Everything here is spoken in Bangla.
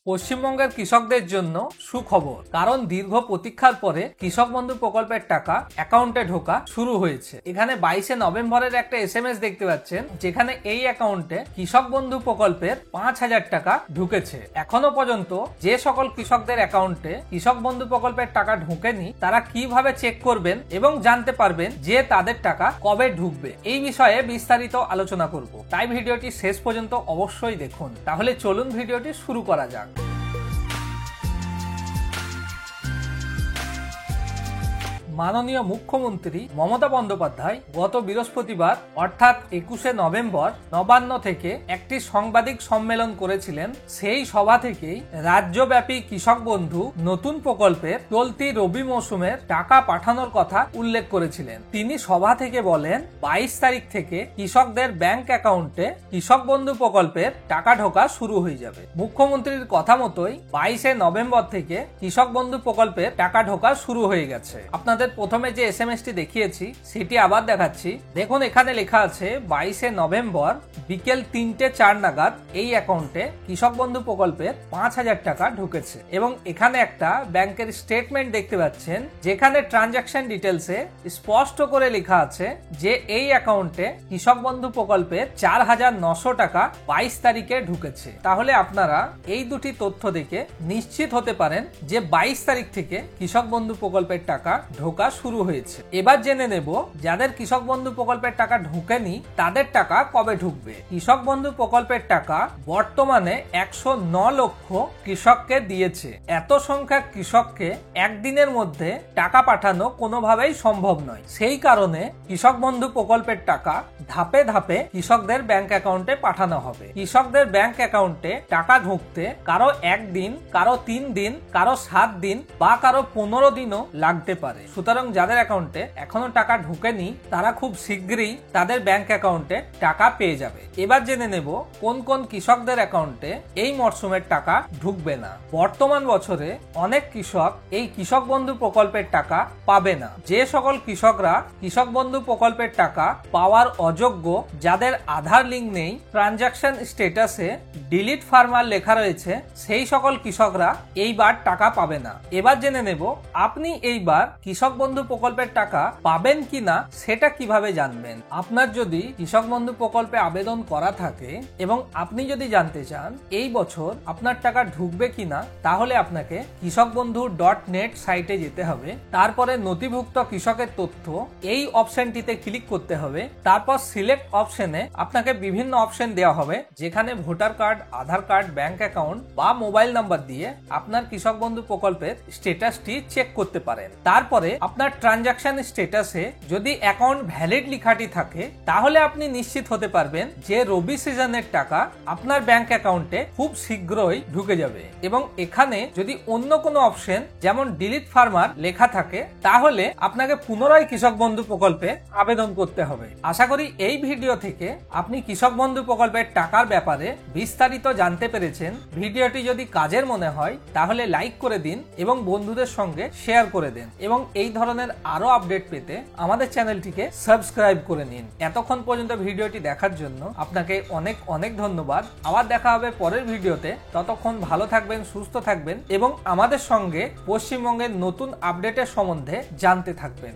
পশ্চিমবঙ্গের কৃষকদের জন্য সুখবর, কারণ দীর্ঘ প্রতীক্ষার পরে কৃষক বন্ধু প্রকল্পের টাকা অ্যাকাউন্টে ঢোকা শুরু হয়েছে। এখানে 22শে নভেম্বরের একটা SMS দেখতে পাচ্ছেন, যেখানে এই অ্যাকাউন্টে কৃষক বন্ধু প্রকল্পের 5,000 টাকা ঢুকেছে। এখনো পর্যন্ত যে সকল কৃষকদের অ্যাকাউন্টে কৃষক বন্ধু প্রকল্পের টাকা ঢোকেনি, তারা কিভাবে চেক করবেন এবং জানতে পারবেন যে তাদের টাকা কবে ঢুকবে, এই বিষয়ে বিস্তারিত আলোচনা করব। তাই ভিডিওটি শেষ পর্যন্ত অবশ্যই দেখুন। তাহলে চলুন ভিডিওটি শুরু করা যাক। মাননীয় মুখ্যমন্ত্রী মমতা বন্দ্যোপাধ্যায় গত বৃহস্পতিবার অর্থাৎ 21শে নভেম্বর নবান্ন থেকে একটি সাংবাদিক সম্মেলন করেছিলেন। সেই সভা থেকেই রাজ্যব্যাপী কৃষক বন্ধু নতুন প্রকল্পের চলতি রবি মৌসুমের টাকা পাঠানোর কথা উল্লেখ করেছিলেন। তিনি সভা থেকে বলেন, 22 তারিখ থেকে কৃষকদের ব্যাংক অ্যাকাউন্টে কৃষক বন্ধু প্রকল্পের টাকা ঢোকা শুরু হয়ে যাবে। মুখ্যমন্ত্রীর কথা মতোই 22শে নভেম্বর থেকে কৃষক বন্ধু প্রকল্পের টাকা ঢোকা শুরু হয়ে গেছে। আপনাদের প্রথমে যে SMS-টি দেখিয়েছি সেটি আবার দেখাচ্ছি। দেখুন, এখানে লেখা আছে 22শে নভেম্বর বিকেল 3:04 নাগাদ এই অ্যাকাউন্টে কৃষক বন্ধু প্রকল্পের 5,000 টাকা ঢুকেছে এবং এখানে একটা ব্যাংকের স্টেটমেন্ট দেখতে পাচ্ছেন, যেখানে ট্রানজাকশন ডিটেলসে স্পষ্ট করে লেখা আছে যে এই অ্যাকাউন্টে কৃষক বন্ধু প্রকল্পের 4,900 টাকা 22 তারিখে ঢুকেছে। তাহলে আপনারা এই দুটি তথ্য দেখে নিশ্চিত হতে পারেন যে 22 তারিখ থেকে কৃষক বন্ধু প্রকল্পের টাকা ঢোকা শুরু হয়েছে। এবার জেনে নেব যাদের কৃষক বন্ধু প্রকল্পের টাকা ঢোকেনি তাদের টাকা কবে ঢুকবে। কৃষক বন্ধু প্রকল্পের টাকা বর্তমানে 109 লক্ষ কৃষককে দিয়েছে। এত সংখ্যক কৃষককে একদিনের মধ্যে টাকা পাঠানো কোনোভাবেই সম্ভব নয়। সেই কারণে কৃষক বন্ধু প্রকল্পের টাকা ধাপে ধাপে কৃষকদের ব্যাংক অ্যাকাউন্টে পাঠানো হবে। কৃষকদের ব্যাংক অ্যাকাউন্টে টাকা ঢুকতে কারো 1 দিন, কারো 3 দিন, কারো 7 দিন বা কারো 15 দিনও লাগতে পারে। সুতরাং যাদের অ্যাকাউন্টে এখনো টাকা ঢোকেনি তারা খুব শীঘ্রই তাদের ব্যাংক অ্যাকাউন্টে টাকা পেয়ে যাবে। এবার জেনে নেব কোন কোন কৃষকদের অ্যাকাউন্টে এই মরশুমের টাকা ঢুকবে না। বর্তমান বছরে অনেক কৃষক এই কৃষক বন্ধু প্রকল্পের টাকা পাবে না। যে সকল কৃষকরা কৃষক বন্ধু প্রকল্পের টাকা পাওয়ার অযোগ্য, যাদের আধার লিঙ্ক নেই, ট্রানজাকশন স্ট্যাটাসে ডিলিট ফার্মার লেখা রয়েছে, সেই সকল কৃষকরা এইবার টাকা পাবে না। এবার জেনে নেব আপনি এইবার কৃষক বন্ধু প্রকল্পের টাকা পাবেন কিনা সেটা কিভাবে জানবেন। আপনার যদি কৃষক বন্ধু প্রকল্পে আবেদন করা থাকে এবং আপনি যদি জানতে চান এই বছর আপনার টাকা ঢুকবে কিনা, তাহলে আপনাকে কৃষকবন্ধু.net সাইটে যেতে হবে। তারপরে নথিভুক্ত কৃষকের তথ্য এই অপশনটিতে ক্লিক করতে হবে। তারপর সিলেক্ট অপশনে আপনাকে বিভিন্ন অপশন দেওয়া হবে, যেখানে ভোটার কার্ড, আধার কার্ড, ব্যাংক অ্যাকাউন্ট বা মোবাইল নাম্বার দিয়ে আপনার কৃষক বন্ধু প্রকল্পের স্ট্যাটাসটি চেক করতে পারেন। তারপরে আপনার ট্রানজাকশন স্ট্যাটাসে যদি অ্যাকাউন্ট ভ্যালিড লেখাটি থাকে, তাহলে আপনি নিশ্চিত হতে পারবেন যে রবি সিজনের টাকা আপনার ব্যাংক অ্যাকাউন্টে খুব শীঘ্রই ঢুকে যাবে। এবং এখানে যদি অন্য কোনো অপশন যেমন ডিলিট ফার্মার লেখা থাকে, তাহলে আপনাকে পুনরায় কৃষক বন্ধু প্রকল্পে আবেদন করতে হবে। আশা করি এই ভিডিও থেকে আপনি কৃষক বন্ধু প্রকল্পের টাকার ব্যাপারে বিস্তারিত জানতে পেরেছেন। ভিডিওটি যদি কাজের মনে হয় তাহলে লাইক করে দিন এবং বন্ধুদের সঙ্গে শেয়ার করে দেন এবং এই ধরনের আরো আপডেট পেতে আমাদের চ্যানেলটিকে সাবস্ক্রাইব করে নিন। এতক্ষণ পর্যন্ত ভিডিওটি দেখার জন্য আপনাকে অনেক অনেক ধন্যবাদ। আবার দেখা হবে পরের ভিডিওতে। ততক্ষণ ভালো থাকবেন, সুস্থ থাকবেন এবং আমাদের সঙ্গে পশ্চিমবঙ্গের নতুন আপডেটের সম্বন্ধে জানতে থাকবেন।